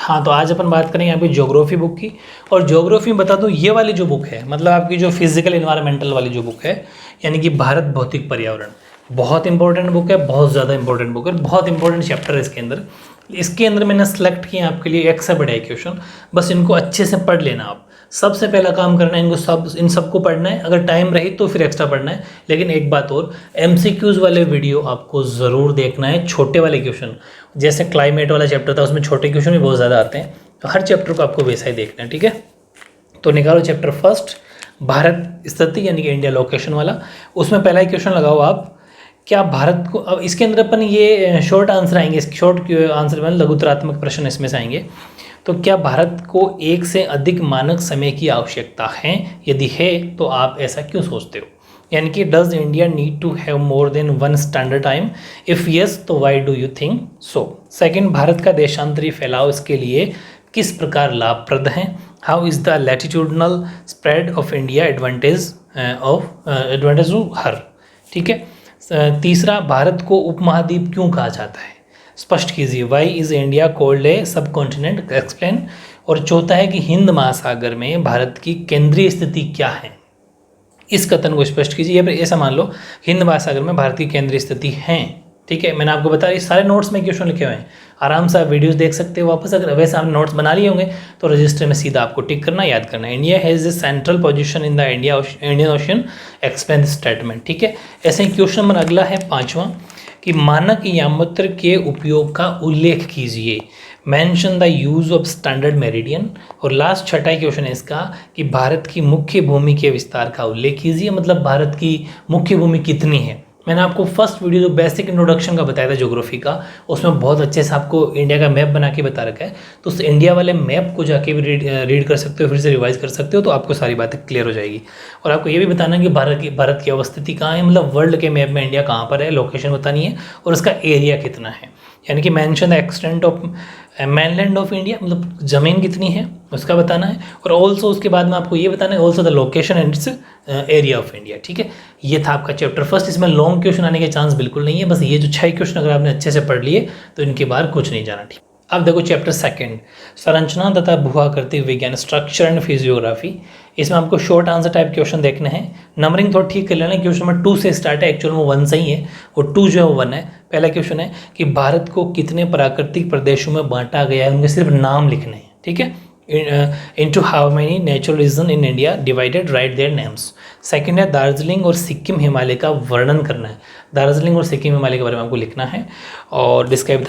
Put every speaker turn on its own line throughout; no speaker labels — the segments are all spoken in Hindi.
हाँ, तो आज अपन बात करेंगे आपकी ज्योग्राफी बुक की। और ज्योग्राफी में बता दूँ, ये वाली जो बुक है, मतलब आपकी जो फिजिकल इन्वायरमेंटल वाली जो बुक है, यानी कि भारत भौतिक पर्यावरण, बहुत इंपॉर्टेंट बुक है, बहुत ज़्यादा इंपॉर्टेंट बुक है, बहुत इंपॉर्टेंट चैप्टर है इसके अंदर। इसके अंदर मैंने सेलेक्ट किए आपके लिए एक से बड़े क्वेश्चन, बस इनको अच्छे से पढ़ लेना। आप सबसे पहला काम करना है, इन सबको पढ़ना है। अगर टाइम रही तो फिर एक्स्ट्रा पढ़ना है। लेकिन एक बात और, एमसीक्यूज़ वाले वीडियो आपको ज़रूर देखना है। छोटे वाले क्वेश्चन, जैसे क्लाइमेट वाला चैप्टर था, उसमें छोटे क्वेश्चन भी बहुत ज़्यादा आते हैं, तो हर चैप्टर को आपको वैसा ही देखना है, ठीक है। तो निकालो चैप्टर फर्स्ट, भारत स्थिति यानी कि इंडिया लोकेशन वाला। उसमें पहला ही क्वेश्चन लगाओ आप, क्या भारत को, अब इसके अंदर अपन ये शॉर्ट आंसर आएंगे, शॉर्ट आंसर में लघुतरात्मक प्रश्न इसमें से आएंगे। तो क्या भारत को एक से अधिक मानक समय की आवश्यकता है? यदि है तो आप ऐसा क्यों सोचते हो? यानी कि does India need to have more than one standard time? If yes तो why do you think so? Second, Bharat का देशांतरी फैलाव इसके लिए किस प्रकार लाभप्रद है? How is the latitudinal spread of India advantage to her? ठीक है। तीसरा, भारत को उपमहाद्वीप क्यों कहा जाता है? स्पष्ट कीजिए। Why is India called a subcontinent? Explain. और चौथा है कि हिंद महासागर में भारत की केंद्रीय स्थिति क्या है? इस कथन को स्पष्ट कीजिए। या फिर ऐसा मान लो, हिंद महासागर में भारत की केंद्रीय स्थिति है, ठीक है। मैंने आपको बताया, सारे नोट्स में क्वेश्चन लिखे हुए हैं, आराम से आप वीडियोस देख सकते हो वापस। अगर वैसे आप नोट्स बना लिए होंगे तो रजिस्टर में सीधा आपको टिक करना, याद करना है। India has a central position in the Indian ocean, explain statement, ठीक है। ऐसे ही क्वेश्चन नंबर अगला है पाँचवा, कि मानक यामत्र के उपयोग का उल्लेख कीजिए। Mention the use of standard meridian. और लास्ट छठा क्वेश्चन है इसका, कि भारत की मुख्य भूमि के विस्तार का उल्लेख कीजिए। मतलब भारत की मुख्य भूमि कितनी है? मैंने आपको फर्स्ट वीडियो जो बेसिक इंट्रोडक्शन का बताया था ज्योग्राफी का, उसमें बहुत अच्छे से आपको इंडिया का मैप बना के बता रखा है। तो उस इंडिया वाले मैप को जाके भी रीड कर सकते हो, फिर से रिवाइज कर सकते हो, तो आपको सारी बातें क्लियर हो जाएगी। और आपको ये भी बताना है कि भारत की अवस्थिति कहाँ है, मतलब वर्ल्ड के मैप में इंडिया कहाँ पर है, लोकेशन बतानी है, और उसका एरिया कितना है। यानी कि mention the extent of mainland of India, मतलब ज़मीन कितनी है उसका बताना है। और ऑल्सो उसके बाद में आपको ये बताना है also the location and it's area of India, ठीक है। ये था आपका चैप्टर फर्स्ट। इसमें लॉन्ग क्वेश्चन आने के चांस बिल्कुल नहीं है, बस ये जो 6 क्वेश्चन अगर आपने अच्छे से पढ़ लिए तो इनके बाहर कुछ नहीं जाना, ठीक। अब देखो चैप्टर सेकंड, संरचना तथा भूआकृति विज्ञान, स्ट्रक्चर एंड फिजियोग्राफी। इसमें आपको शॉर्ट आंसर टाइप क्वेश्चन देखने हैं। नंबरिंग थोड़ा ठीक कर लेना, क्वेश्चन नंबर 2 से स्टार्ट है, एक्चुअल में 1 से ही है, और 2 जो है वो 1 है। पहला क्वेश्चन है कि भारत को कितने प्राकृतिक प्रदेशों में बांटा गया है, उनके सिर्फ नाम लिखने हैं, ठीक है। into how many natural region in India divided, write their names। Second है दार्जिलिंग और सिक्किम हिमालय का वर्णन करना है। दार्जिलिंग और सिक्किम हिमालय के बारे में आपको लिखना है और डिस्क्राइब।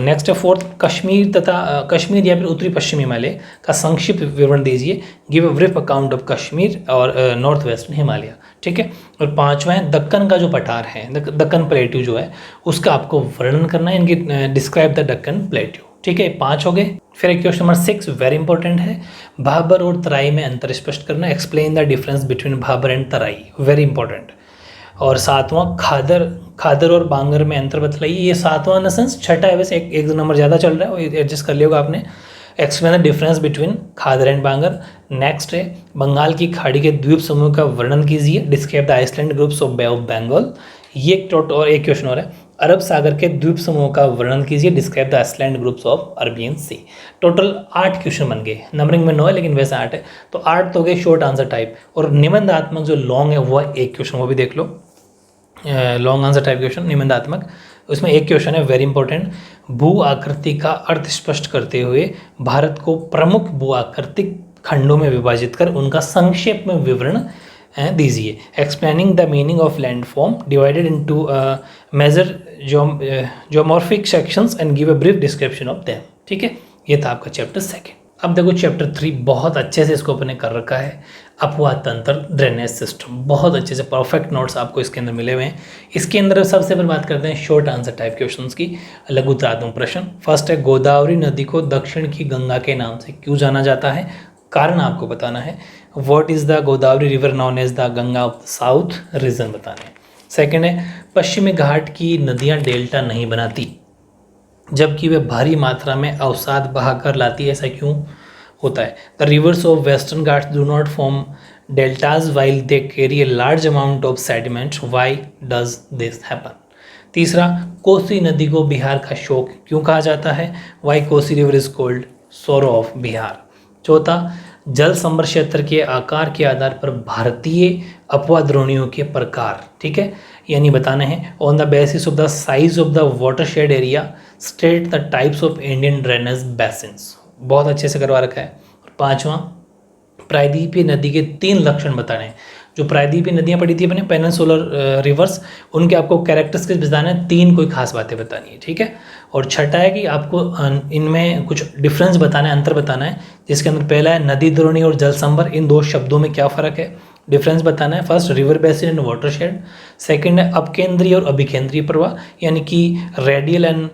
नेक्स्ट है फोर्थ, कश्मीर या फिर उत्तरी पश्चिम हिमालय का संक्षिप्त विवरण दीजिए। Give a brief account of Kashmir और नॉर्थ वेस्टर्न हिमालय, ठीक है। और पांचवा है दक्कन का जो पठार है, दक्कन प्लेट्यू जो है, उसका आपको वर्णन करना है। इनकी डिस्क्राइब द दक्कन प्लेट्यू, ठीक है। 5 हो गए। फिर एक क्वेश्चन नंबर 6 वेरी इंपॉर्टेंट है, भाबर और तराई में अंतर स्पष्ट करना। Explain the difference between Bhabar and Terai, very important. और 7वां, खादर और बांगर में अंतर बतलाइए। ये 7वां इन सेंस छठा है, वैसे एक नंबर ज़्यादा चल रहा है, वो एडजस्ट कर लियोगा आपने। Explain the difference between khadar and bangar. Next है बंगाल की खाड़ी के द्वीप समूह का वर्णन कीजिए। Describe the island groups of Bay of Bengal. ये और एक क्वेश्चन और है, अरब सागर के द्वीप समूह का वर्णन कीजिए। Describe the island groups of Arabian Sea. Total 8 question बन गए, नंबरिंग में 9 है लेकिन वैसे 8 है, तो 8 तो गए शॉर्ट आंसर टाइप। और निबंधात्मक जो लॉन्ग है वो है एक क्वेश्चन, वो भी देख लो। लॉन्ग आंसर टाइप क्वेश्चन निबंधात्मक, उसमें एक क्वेश्चन है वेरी इंपॉर्टेंट, भू आकृति का अर्थ स्पष्ट करते हुए भारत को प्रमुख भू आकृतिक खंडों में विभाजित कर उनका संक्षेप में विवरण दीजिए। Explaining the meaning of landform divided into major geomorphic sections and give a brief description of them, ठीक है। ये था आपका चैप्टर सेकेंड। अब देखो चैप्टर 3 बहुत अच्छे से इसको अपने कर रखा है, अपवाह तंत्र ड्रेनेज सिस्टम, बहुत अच्छे से परफेक्ट नोट्स आपको इसके अंदर मिले हुए हैं। इसके अंदर सबसे पहले बात करते हैं शॉर्ट आंसर टाइप क्वेश्चंस की, लघुतरात्मक प्रश्न। फर्स्ट है गोदावरी नदी को दक्षिण की गंगा के नाम से क्यों जाना जाता है? कारण आपको बताना है। What is the Godavari river known as the Ganga of the south, reason बताना है। सेकेंड है पश्चिमी घाट की नदियाँ डेल्टा नहीं बनाती जबकि वे भारी मात्रा में अवसाद बहाकर लाती है, ऐसा क्यों होता है? The reverse of western Ghats do not form deltas while they carry a large amount of sediment, why does this happen? तीसरा, कोसी नदी को बिहार का शोक क्यों कहा जाता है? Why Kosi river is called sorrow of Bihar. चौथा, जल संभर क्षेत्र के आकार के आधार पर भारतीय अपवाद्रोणियों के प्रकार, ठीक है, यानी बताना है। On the basis of the size of the watershed area state the types of Indian drainage basins, बहुत अच्छे से करवा रखा है। और पांचवा, प्रायद्वीपीय नदी के 3 लक्षण बताने हैं। जो प्रायद्वीपीय नदियाँ पड़ी थी अपने पेनिनसुलर रिवर्स, उनके आपको कैरेक्टरिस्टिक्स बताना है, 3 कोई खास बातें बतानी है, ठीक है। और छठा है कि आपको इनमें कुछ डिफरेंस बताना है, अंतर बताना है, जिसके अंदर पहला है नदी द्रोणी और जल संभर, इन 2 शब्दों में क्या फ़र्क है, डिफरेंस बताना है। First, river basin and watershed. Second है अपकेंद्रीय और अभिकेंद्रीय प्रवाह, यानी कि रेडियल एंड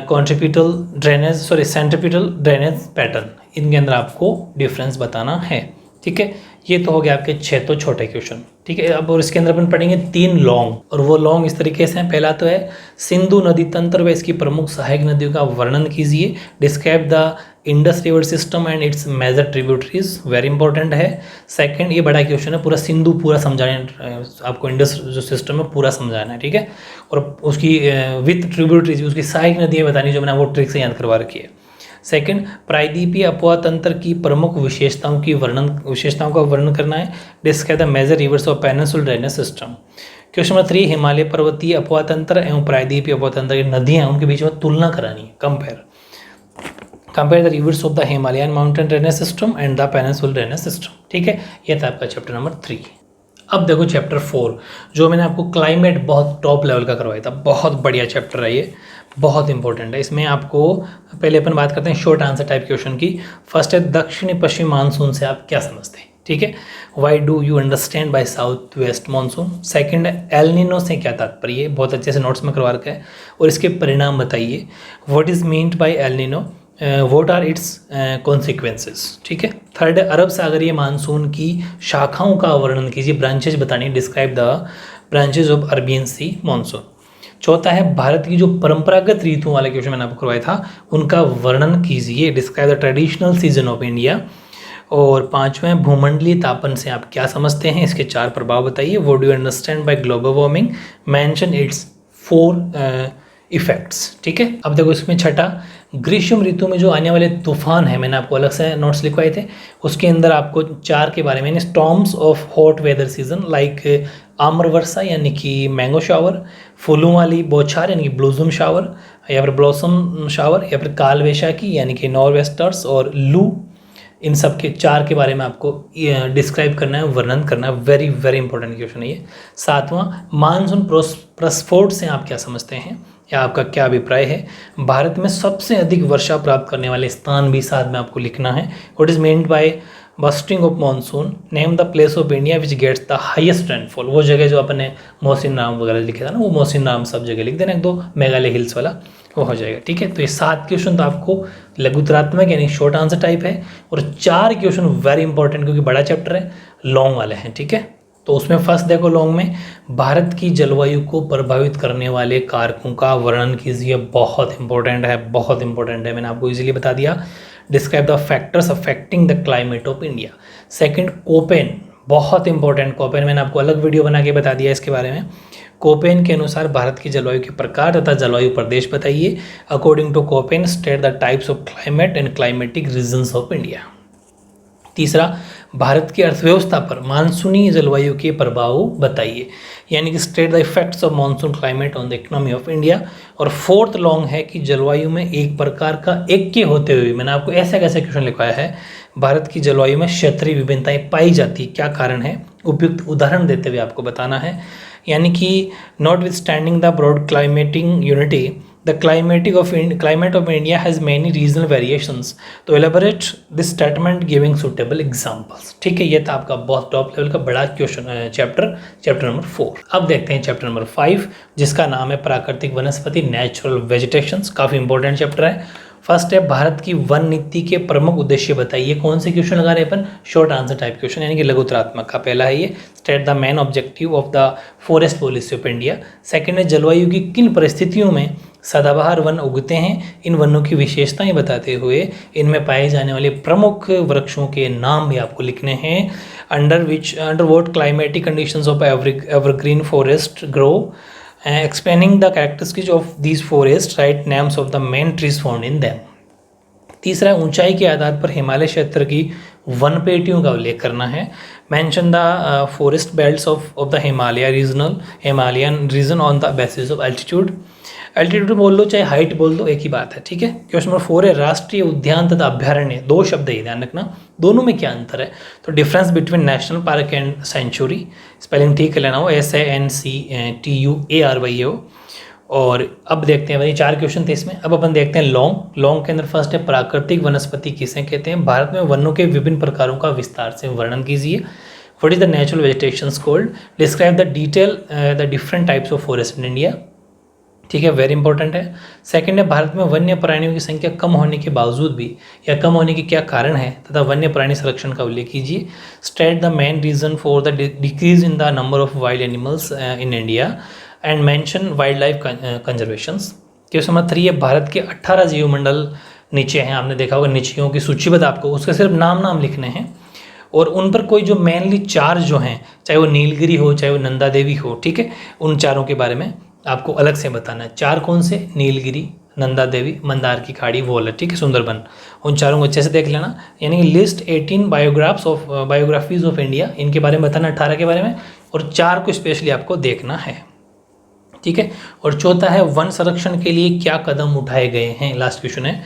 कॉन्ट्रीब्यूटल ड्रेनेज, सेंट्रीपिटल ड्रेनेज पैटर्न, इनके अंदर आपको डिफरेंस बताना है, ठीक है। ये तो हो गया आपके 6 तो छोटे क्वेश्चन, ठीक है। अब और इसके अंदर अपन पढ़ेंगे 3 लॉन्ग, और वो लॉन्ग इस तरीके से हैं। पहला तो है सिंधु नदी तंत्र व इसकी प्रमुख सहायक नदियों का वर्णन कीजिए, describe the Indus river system and its major tributaries, very important है। सेकंड, ये बड़ा क्वेश्चन है, पूरा सिंधु पूरा समझाना, आपको इंडस जो सिस्टम है पूरा समझाना है, ठीक है। और उसकी विथ ट्रिब्यूटरीज, उसकी सहायक नदियाँ बतानी, जो मैंने वो ट्रिक से याद करवा रखी है। सेकंड, प्रायद्वीपीय अपवाद तंत्र की प्रमुख विशेषताओं का वर्णन करना है, describe the major rivers of peninsular drainage system. Question number 3, Himalaya पर्वतीय अपवाद तंत्र एवं प्रायद्वीपीय अपवाद तंत्र की नदियां, उनके बीच में तुलना करानी है, compare the reverse of the Himalayan mountain drainage system and the peninsular drainage system, ठीक है। यह था आपका चैप्टर नंबर 3। अब देखो चैप्टर 4, जो मैंने आपको क्लाइमेट बहुत टॉप लेवल का करवाया था, बहुत बढ़िया चैप्टर है ये, बहुत इंपॉर्टेंट है। इसमें आपको पहले अपन बात करते हैं शॉर्ट आंसर टाइप क्वेश्चन की। फर्स्ट है, दक्षिणी पश्चिम मानसून से आप क्या समझते हैं, ठीक है। Y do you understand by south west monsoon. Second है, एल नीनो से क्या तात्पर्य, बहुत अच्छे से नोट्स में करवा रखा है, और इसके परिणाम बताइए। What is meant by El Nino, what are its consequences, ठीक है। थर्ड है, अरब सागरीय मानसून की शाखाओं का वर्णन कीजिए, ब्रांचेज बतानी, describe the branches of Arabian Sea monsoon. चौथा है, भारत की जो परंपरागत ऋतुओं वाले क्वेश्चन मैंने आपको करवाया था, उनका वर्णन कीजिए, describe the traditional season of India. और पांचवें, भूमंडलीय तापन से आप क्या समझते हैं, इसके 4 प्रभाव बताइए। What do you understand by global warming, mention it's 4 effects, ठीक है। अब देखो इसमें छठा, ग्रीष्म ऋतु में जो आने वाले तूफान है, मैंने आपको अलग से नोट्स लिखवाए थे, उसके अंदर आपको 4 के बारे में, storms of hot weather season like आम्र वर्षा यानी कि मैंगो शावर, फूलों वाली बौछार यानी कि ब्लूजम शावर, या फिर ब्लॉसम शावर, या फिर काल वैशाखी यानी कि नॉर्वेस्टर्स, और लू, इन सब के 4 के बारे में आपको डिस्क्राइब करना है, वर्णन करना है, वेरी वेरी इंपॉर्टेंट क्वेश्चन है ये। सातवां, मानसून प्रस्फोट से आप क्या समझते हैं, या आपका क्या अभिप्राय है। भारत में सबसे अधिक वर्षा प्राप्त करने वाले स्थान भी साथ में आपको लिखना है। What is meant by bursting of monsoon, name the place of India which gets the highest rainfall, वो जगह जो अपने मौसिन राम वगैरह लिखे था ना, वो मौसिन राम सब जगह लिख देना, 1-2 मेघालय हिल्स वाला वो हो जाएगा, ठीक है। तो ये 7 क्वेश्चन तो आपको लघुतरात्मक यानी शॉर्ट आंसर टाइप है, और 4 क्वेश्चन वेरी इंपॉर्टेंट, क्योंकि बड़ा चैप्टर है, लॉन्ग वाले हैं, ठीक है। तो उसमें फर्स्ट देखो लॉन्ग में, भारत की जलवायु को प्रभावित करने वाले कारकों का वर्णन कीजिए, बहुत इंपॉर्टेंट है, बहुत इंपॉर्टेंट है, मैंने आपको इजीली बता दिया। Describe the factors affecting the climate of India. Second, Koppen, बहुत इंपॉर्टेंट, कोपेन मैंने आपको अलग वीडियो बना के बता दिया इसके बारे में। कोपेन के अनुसार भारत की जलवायु के प्रकार तथा जलवायु प्रदेश बताइए। According to Koppen state the types of climate and climatic regions of India. तीसरा, भारत की अर्थव्यवस्था पर मानसूनी जलवायु के प्रभाव बताइए, यानी कि state the effects of monsoon climate on the economy of India. और फोर्थ लॉन्ग है कि जलवायु में एक प्रकार का ऐक्य होते हुए, मैंने आपको ऐसा कैसे क्वेश्चन लिखवाया है, भारत की जलवायु में क्षेत्रीय विभिन्नताएं पाई जाती, क्या कारण है, उपयुक्त उदाहरण देते हुए आपको बताना है। यानी कि notwithstanding the broad climatic unity, the climate of India has many regional variations, तो elaborate this statement giving suitable examples, ठीक है। ये था आपका बहुत टॉप लेवल का बड़ा क्वेश्चन चैप्टर नंबर 4। अब देखते हैं चैप्टर नंबर 5, जिसका नाम है प्राकृतिक वनस्पति, नेचुरल वेजिटेशंस, काफ़ी इंपॉर्टेंट चैप्टर है। फर्स्ट है, भारत की वन नीति के प्रमुख उद्देश्य बताइए। कौन से क्वेश्चन लगा रहे हैं अपन, शॉर्ट आंसर टाइप क्वेश्चन, यानी कि लघुतरात्मक का पहला है ये, state the main objective of the forest policy of India. Second है, जलवायु की किन परिस्थितियों में सदाबहार वन उगते हैं, इन वनों की विशेषताएं बताते हुए इनमें पाए जाने वाले प्रमुख वृक्षों के नाम भी आपको लिखने हैं। Under what climatic conditions of evergreen forest grow, explaining the characteristics of these forests, write names of the main trees found in them. तीसरा है ऊंचाई के आधार पर हिमालय क्षेत्र की वन पेटियों का उल्लेख करना है। Mention the forest belts of the Himalayan region on the basis of altitude. Altitude बोल लो चाहे हाइट बोल दो, एक ही बात है, ठीक है। क्वेश्चन नंबर 4 है राष्ट्रीय उद्यान तथा अभ्यारण्य, दो शब्द है, ध्यान रखना दोनों में क्या अंतर है। तो difference between national park and sanctuary, spelling ठीक लेना हो, SANCTUARY। और अब देखते हैं भाई 4 क्वेश्चन थे इसमें। अब अपन देखते हैं लॉन्ग के अंदर फर्स्ट है प्राकृतिक वनस्पति किसे कहते हैं। भारत में वनों के विभिन्न प्रकारों का विस्तार से वर्णन कीजिए। What is the natural vegetations called, describe the different types of forest in India, ठीक है, वेरी इंपॉर्टेंट है। सेकंड है भारत में वन्य प्राणियों की संख्या कम होने के बावजूद भी या कम होने के क्या कारण है तथा वन्य प्राणी संरक्षण का उल्लेख कीजिए। State the main reason for the decrease in the number of wild animals in India and mention wildlife conservations. Question number 3 है भारत के 18 जीवमंडल नीचे हैं, आपने देखा होगा नीचियों की सूचीबद्ध, आपको उसके सिर्फ नाम लिखने हैं और उन पर कोई जो मेनली 4 जो हैं, चाहे वो नीलगिरी हो चाहे वो नंदा देवी हो, ठीक है, उन चारों के बारे में आपको अलग से बताना है। 4 कौन से, नीलगिरी, नंदा देवी, मंदार की खाड़ी, वोलर, ठीक है, सुंदरबन, उन चारों को अच्छे से देख लेना। यानी लिस्ट 18 बायोग्राफीज ऑफ इंडिया, इनके बारे में बताना 18 के बारे में, और 4 को स्पेशली आपको देखना है, ठीक है। और चौथा है वन संरक्षण के लिए क्या कदम उठाए गए हैं, लास्ट क्वेश्चन है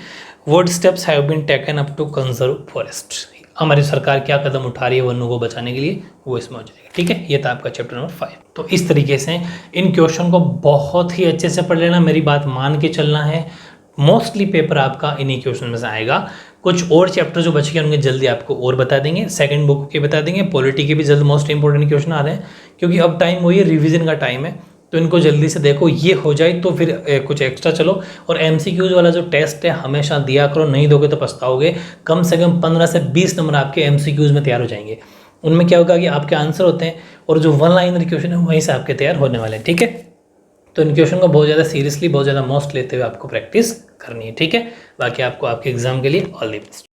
what steps have been taken up to conserve forest, हमारी सरकार क्या कदम उठा रही है वनों को बचाने के लिए, वो इसमें हो जाएगा, ठीक है। ये था आपका चैप्टर नंबर 5। तो इस तरीके से इन क्वेश्चन को बहुत ही अच्छे से पढ़ लेना, मेरी बात मान के चलना है। मोस्टली पेपर आपका इन्हीं क्वेश्चन में से आएगा। कुछ और चैप्टर जो बच गए उनके जल्दी आपको और बता देंगे, सेकंड बुक के बता देंगे, पॉलिटी के भी जल्द मोस्ट इंपॉर्टेंट क्वेश्चन आ रहे हैं, क्योंकि अब टाइम वही है, रिवीजन का टाइम है, तो इनको जल्दी से देखो, ये हो जाए तो फिर कुछ एक्स्ट्रा चलो। और MCQs वाला जो टेस्ट है हमेशा दिया करो, नहीं दोगे तो पछताओगे। कम से कम 15 से 20 नंबर आपके MCQs में तैयार हो जाएंगे। उनमें क्या होगा कि आपके आंसर होते हैं और जो वन लाइनर क्वेश्चन है वहीं से आपके तैयार होने वाले हैं, ठीक है। तो इन क्वेश्चन को बहुत ज़्यादा सीरियसली, बहुत ज़्यादा मोस्ट लेते हुए आपको प्रैक्टिस करनी है, ठीक है। बाकी आपको आपके एग्जाम के लिए ऑल द बेस्ट।